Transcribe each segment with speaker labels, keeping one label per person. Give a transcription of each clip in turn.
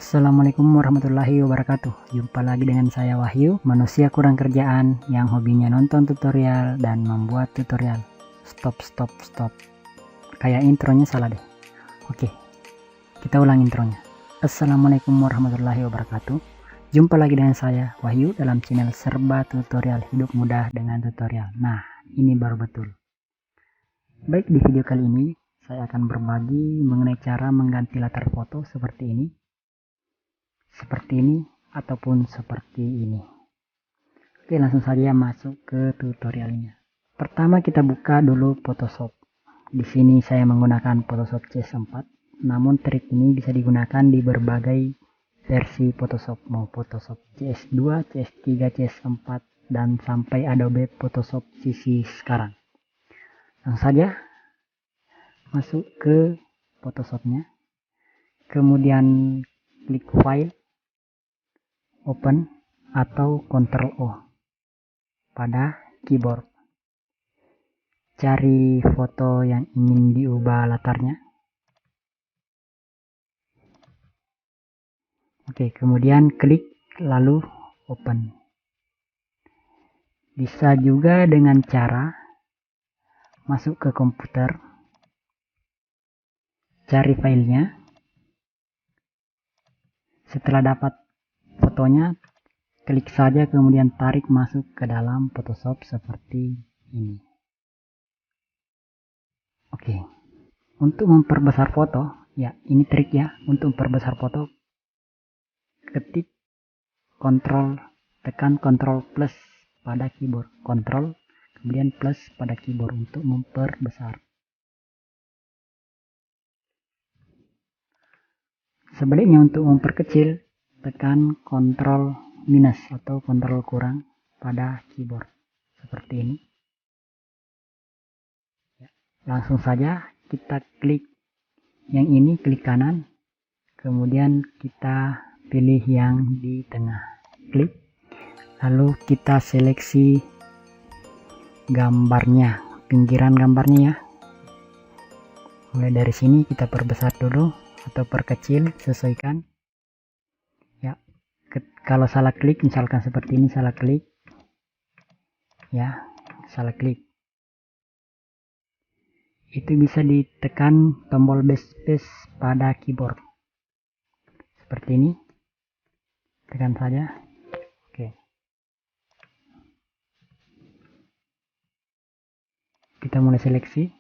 Speaker 1: Assalamualaikum warahmatullahi wabarakatuh. Jumpa lagi dengan saya Wahyu, manusia kurang kerjaan yang hobinya nonton tutorial dan membuat tutorial. Stop. Kayak intronya salah deh. Oke, kita ulang intronya. Assalamualaikum warahmatullahi wabarakatuh. Jumpa lagi dengan saya Wahyu dalam channel Serba Tutorial Hidup Mudah dengan Tutorial. Nah, ini baru betul. Baik, di video kali ini saya akan berbagi mengenai cara mengganti latar foto seperti ini ataupun seperti ini. Oke, langsung saja masuk ke tutorialnya. Pertama kita buka dulu Photoshop. Di sini saya menggunakan Photoshop CS4. Namun trik ini bisa digunakan di berbagai versi Photoshop, mau Photoshop CS2, CS3, CS4 dan sampai Adobe Photoshop CC sekarang. Langsung saja masuk ke Photoshopnya. Kemudian klik file, open atau Ctrl O pada keyboard. Cari foto yang ingin diubah latarnya. Oke, kemudian klik lalu open. Bisa juga dengan cara masuk ke komputer, cari filenya. Setelah dapat fotonya, klik saja kemudian tarik masuk ke dalam Photoshop seperti ini. Oke, untuk memperbesar foto, ya ini trik ya, untuk memperbesar foto, ketik tekan Ctrl plus pada keyboard, Ctrl kemudian plus pada keyboard untuk memperbesar. Sebaliknya untuk memperkecil, tekan Ctrl minus atau Ctrl kurang pada keyboard seperti ini. Langsung saja kita klik yang ini, klik kanan, kemudian kita pilih yang di tengah, klik, lalu kita seleksi gambarnya, pinggiran gambarnya ya. Mulai dari sini kita perbesar dulu atau perkecil, sesuaikan ya. Kalau salah klik, misalkan seperti ini, salah klik ya, salah klik, itu bisa ditekan tombol backspace pada keyboard seperti ini, tekan saja. Oke, kita mulai seleksi.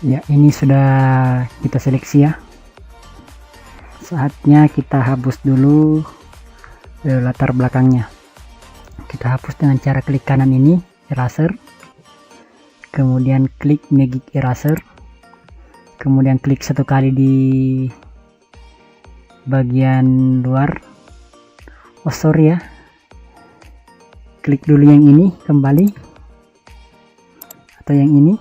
Speaker 1: Ya, ini sudah kita seleksi ya. Saatnya kita hapus dulu latar belakangnya. Kita hapus dengan cara klik kanan ini, eraser, kemudian klik magic eraser, kemudian klik satu kali di bagian luar. Oh sorry ya, klik dulu yang ini kembali, atau yang ini,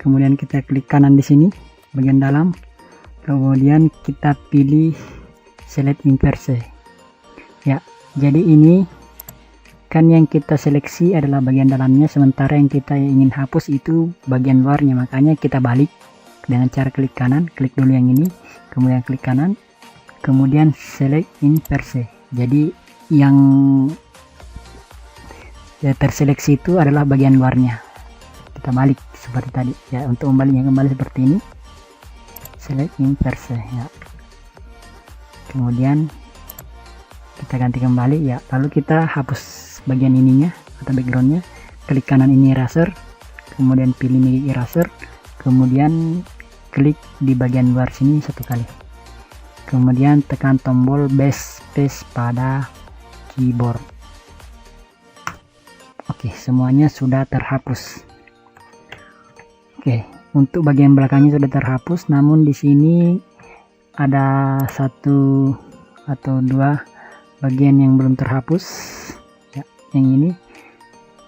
Speaker 1: kemudian kita klik kanan di sini bagian dalam, kemudian kita pilih select inverse ya. Jadi ini kan yang kita seleksi adalah bagian dalamnya, sementara yang kita ingin hapus itu bagian luarnya, makanya kita balik dengan cara klik kanan, klik dulu yang ini, kemudian klik kanan, kemudian select inverse. Jadi yang terseleksi itu adalah bagian luarnya, kita balik seperti tadi ya. Untuk membaliknya kembali seperti ini, select inverse ya, kemudian kita ganti kembali ya. Lalu kita hapus bagian ininya atau backgroundnya, klik kanan ini eraser, kemudian pilih magic eraser, kemudian klik di bagian luar sini satu kali, kemudian tekan tombol backspace pada keyboard. Oke, semuanya sudah terhapus. Oke, untuk bagian belakangnya sudah terhapus, namun di sini ada satu atau dua bagian yang belum terhapus ya. Yang ini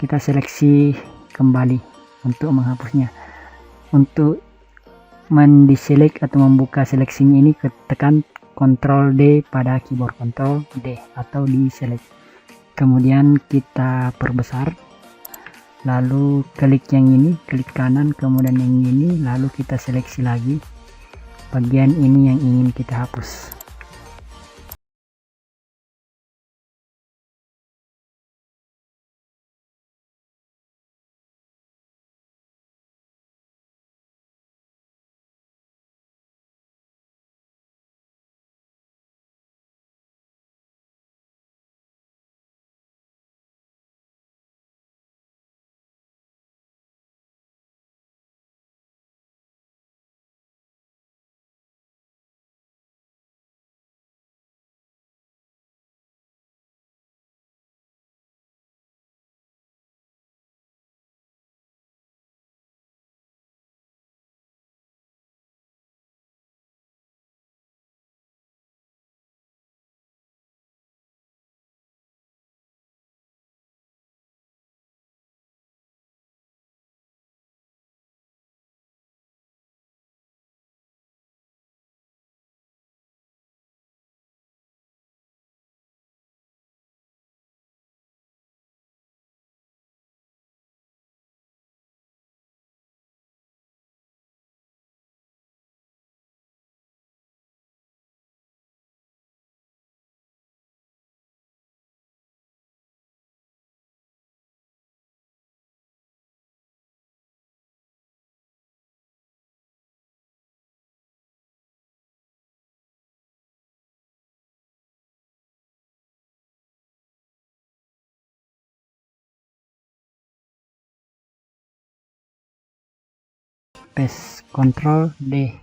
Speaker 1: kita seleksi kembali untuk menghapusnya. Untuk mendeselect atau membuka seleksinya ini, tekan Ctrl D pada keyboard, Ctrl D atau deselect, kemudian kita perbesar, lalu klik yang ini, klik kanan, kemudian yang ini, lalu kita seleksi lagi bagian ini yang ingin kita hapus. Paste Ctrl D.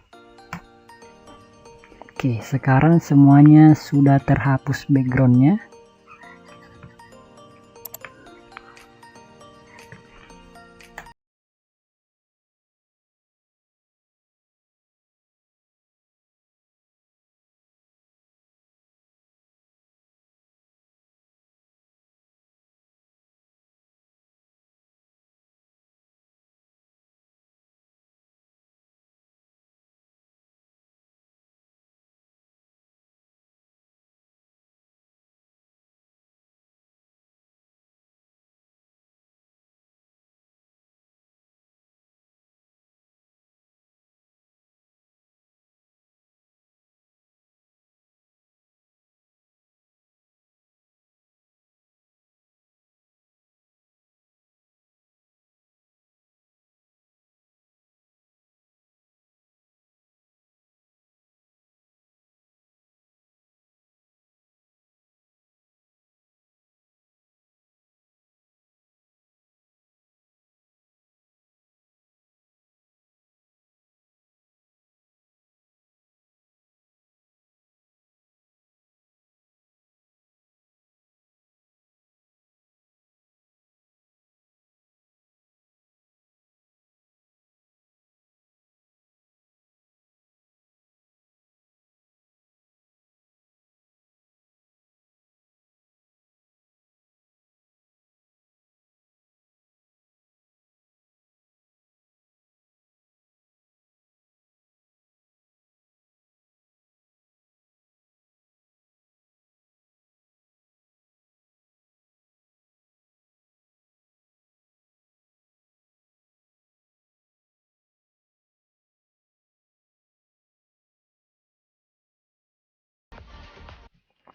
Speaker 1: Oke, sekarang semuanya sudah terhapus backgroundnya.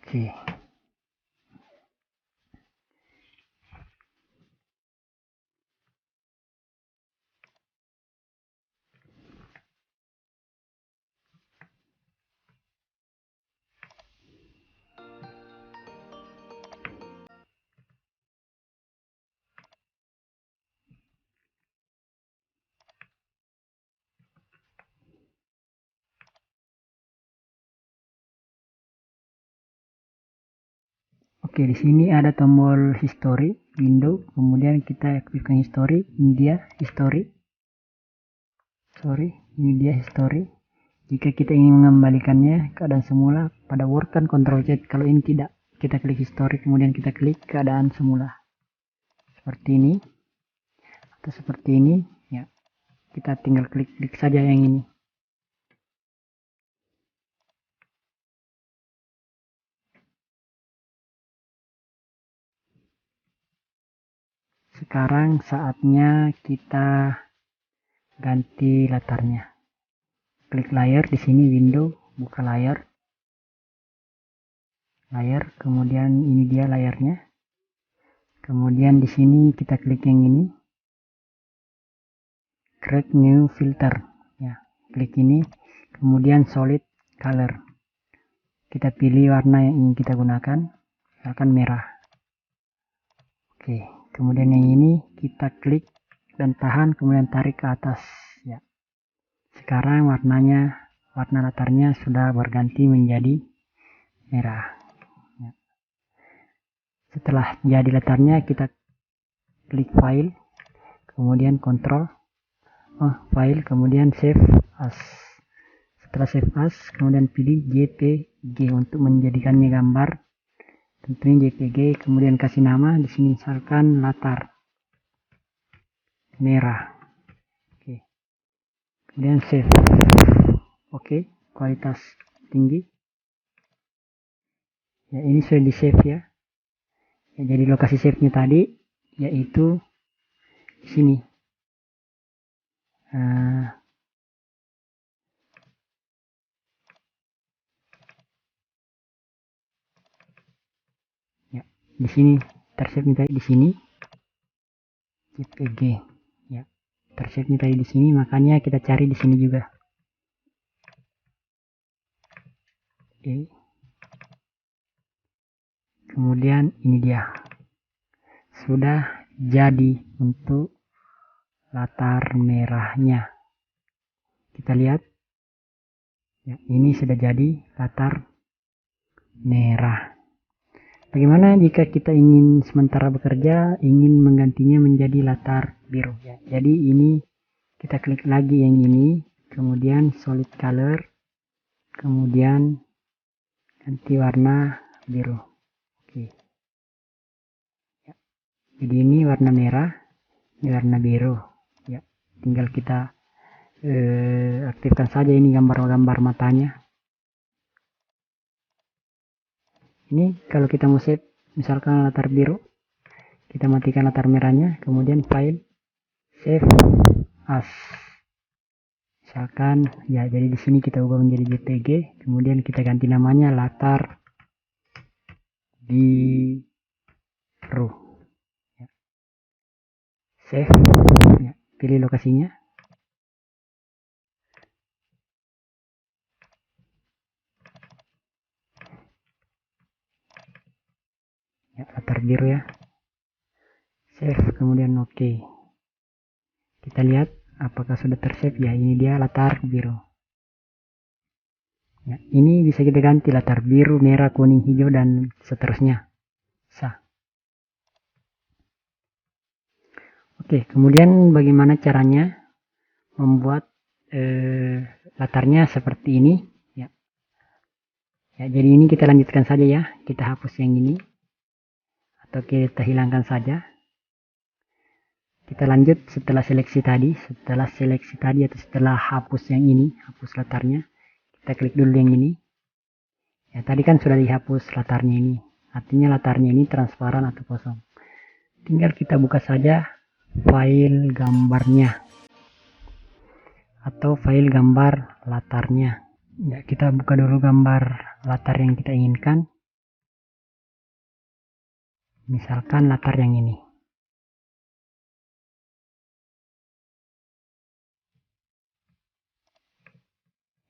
Speaker 1: Oke. Oke, di sini ada tombol history, window, kemudian kita aktifkan history, ini dia history. Ini dia history. Jika kita ingin mengembalikannya keadaan semula, pada Word kan Ctrl Z, kalau ini tidak, kita klik history, kemudian kita klik keadaan semula. Seperti ini, atau seperti ini, ya. Kita tinggal klik saja yang ini. Sekarang saatnya kita ganti latarnya. Klik layar di sini, window, buka layar, kemudian ini dia layarnya. Kemudian di sini kita klik yang ini, create new filter, ya. Klik ini, kemudian solid color. Kita pilih warna yang ingin kita gunakan, misalkan merah. Oke, kemudian yang ini kita klik dan tahan, kemudian tarik ke atas, ya. Sekarang warna latarnya sudah berganti menjadi merah, ya. Setelah jadi latarnya, kita klik file, kemudian file, kemudian save as. Setelah save as, kemudian pilih JPG untuk menjadikannya gambar. Tentunya JPG, kemudian kasih nama di sini misalkan latar merah. Oke. Kemudian save. Oke, kualitas tinggi. Ya, ini sudah di save ya. Jadi lokasi save-nya tadi yaitu di sini. Ya, di sini tersave-nya tadi di sini JPG. Ya, tersave-nya tadi di sini, makanya kita cari di sini juga. Oke. Kemudian ini dia. Sudah jadi untuk latar merahnya. Kita lihat. Ya, ini sudah jadi latar merah. Bagaimana jika kita ingin sementara bekerja, ingin menggantinya menjadi latar biru, ya. Jadi ini kita klik lagi yang ini, kemudian solid color, kemudian ganti warna biru. Oke. Ya. Jadi ini warna merah, ini warna biru. Ya, tinggal kita aktifkan saja ini gambar-gambar matanya. Ini kalau kita mau save misalkan latar biru, kita matikan latar merahnya, kemudian file, save as. Misalkan ya, jadi di sini kita ubah menjadi JPG, kemudian kita ganti namanya latar biru. Ya. Save, ya, pilih lokasinya. Ya, latar biru ya. Save, kemudian oke. Kita lihat apakah sudah tersave. Ya, ini dia latar biru. Ya, ini bisa kita ganti latar biru, merah, kuning, hijau, dan seterusnya. Sah. Oke, kemudian bagaimana caranya membuat latarnya seperti ini, ya. Ya, jadi ini kita lanjutkan saja ya. Kita hapus yang ini atau kita hilangkan saja. Kita lanjut setelah seleksi tadi, atau setelah hapus yang ini, hapus latarnya, kita klik dulu yang ini. Ya, tadi kan sudah dihapus latarnya ini. Artinya latarnya ini transparan atau kosong. Tinggal kita buka saja file gambarnya atau file gambar latarnya. Ya, kita buka dulu gambar latar yang kita inginkan. Misalkan latar yang ini.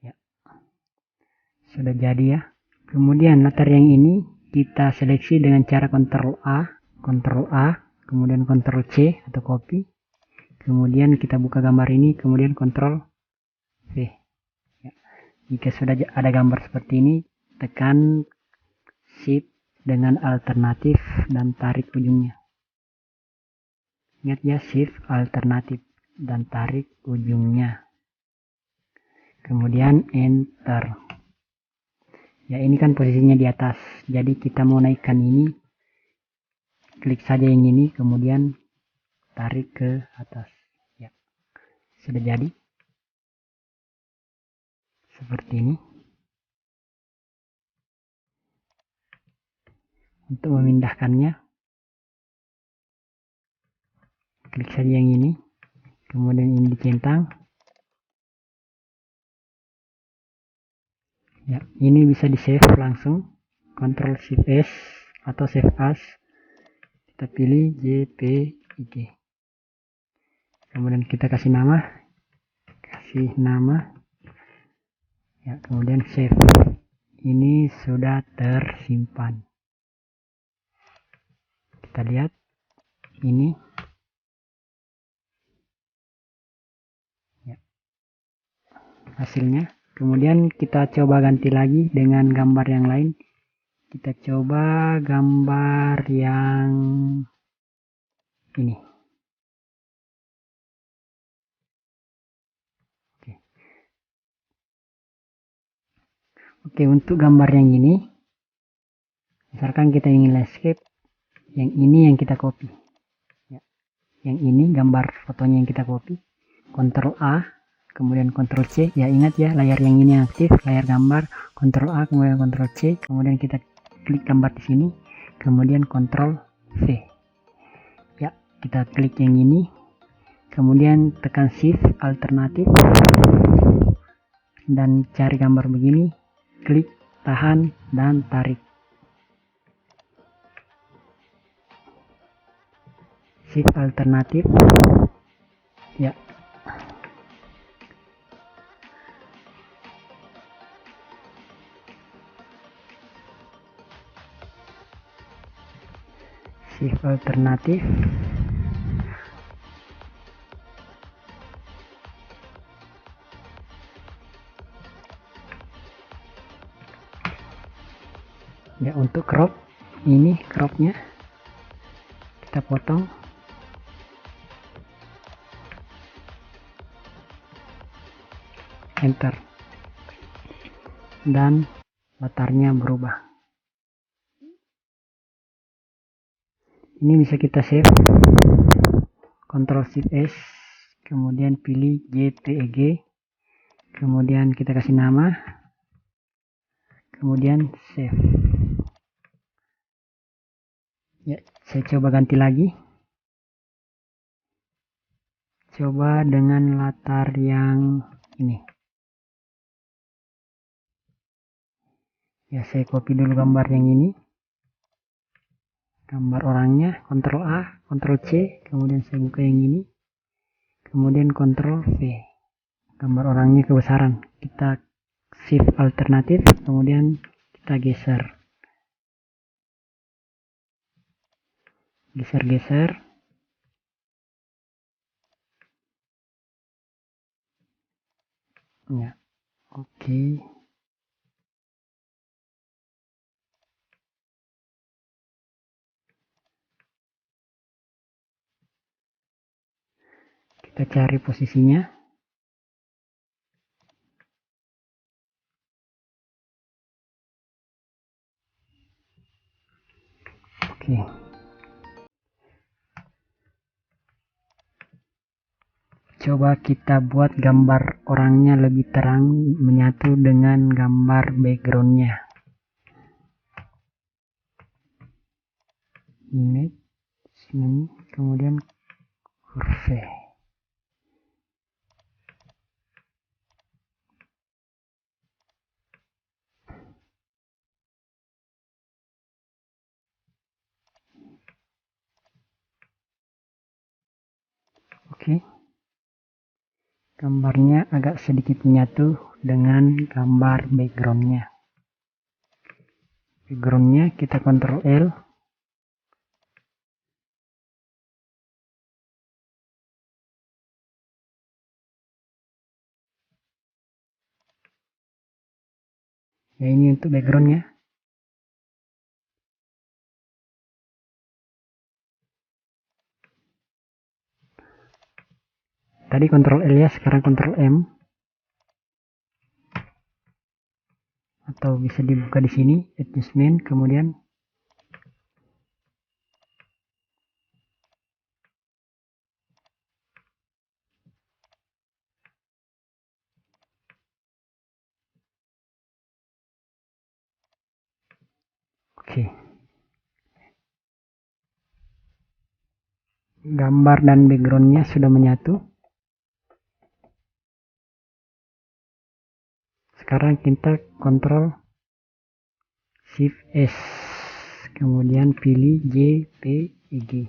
Speaker 1: Ya, sudah jadi ya. Kemudian latar yang ini kita seleksi dengan cara Ctrl A, kemudian Ctrl C atau copy. Kemudian kita buka gambar ini, kemudian Ctrl V. Ya. Jika sudah ada gambar seperti ini, tekan Shift dengan alternatif dan tarik ujungnya. Ingat ya, Shift alternatif dan tarik ujungnya. Kemudian Enter. Ya, ini kan posisinya di atas. Jadi kita mau naikkan ini, klik saja yang ini, kemudian tarik ke atas. Ya, sudah jadi. Seperti ini. Untuk memindahkannya, klik saja yang ini, kemudian ini dicentang. Ya, ini bisa di save langsung, Ctrl Shift S atau Save As. Kita pilih JPG. Kemudian kita kasih nama. Ya, kemudian save. Ini sudah tersimpan. Kita lihat ini. Ya, hasilnya. Kemudian kita coba ganti lagi dengan gambar yang lain. Kita coba gambar yang ini. Oke, untuk gambar yang ini, misalkan kita ingin landscape, yang ini yang kita copy. Ya, yang ini gambar fotonya yang kita copy. Ctrl A, kemudian Ctrl C. Ya, ingat ya, layar yang ini aktif, layar gambar. Ctrl A, kemudian Ctrl C, kemudian kita klik gambar di sini, kemudian Ctrl V. Ya, kita klik yang ini, kemudian tekan Shift alternatif dan cari gambar begini, klik, tahan, dan tarik. Shift alternatif. Ya. Shift alternatif. Ya, untuk crop, ini cropnya kita potong. Enter. Dan latarnya berubah. Ini bisa kita save. Ctrl Shift S, kemudian pilih JPEG, kemudian kita kasih nama, kemudian save. Ya, saya coba ganti lagi. Coba dengan latar yang ini. Ya, saya copy dulu gambar yang ini. Gambar orangnya, Ctrl A, Ctrl C, kemudian saya buka yang ini. Kemudian Ctrl V. Gambar orangnya kebesaran. Kita Shift alternatif, kemudian kita geser. Geser-geser. Ya, oke. Kita cari posisinya. Oke. Coba kita buat gambar orangnya lebih terang menyatu dengan gambar backgroundnya. Image, kemudian curve. Oke, gambarnya agak sedikit menyatu dengan gambar backgroundnya. Backgroundnya kita Ctrl L. Ya, ini untuk backgroundnya. Tadi Ctrl L ya, sekarang Ctrl M. Atau bisa dibuka di sini, adjustment, kemudian oke. Gambar dan backgroundnya sudah menyatu. Sekarang kita Ctrl Shift S, kemudian pilih JPEG.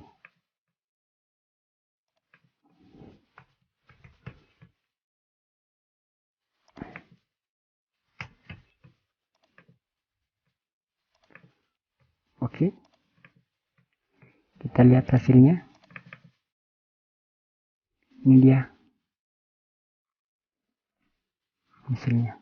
Speaker 1: Oke, kita lihat hasilnya. Ini dia hasilnya.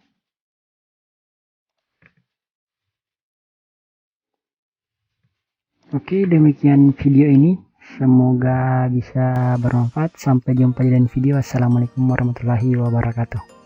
Speaker 1: Oke, demikian video ini. Semoga bisa bermanfaat. Sampai jumpa di lain video. Assalamualaikum warahmatullahi wabarakatuh.